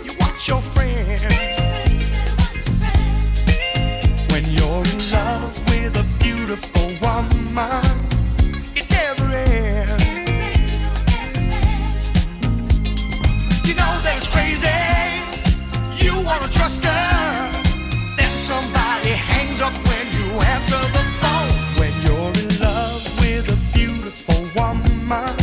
You watch your friends. When you're in love with a beautiful woman, it never ends. You know that it's crazy. You wanna trust her, then somebody hangs up when you answer the phone. When you're in love with a beautiful woman,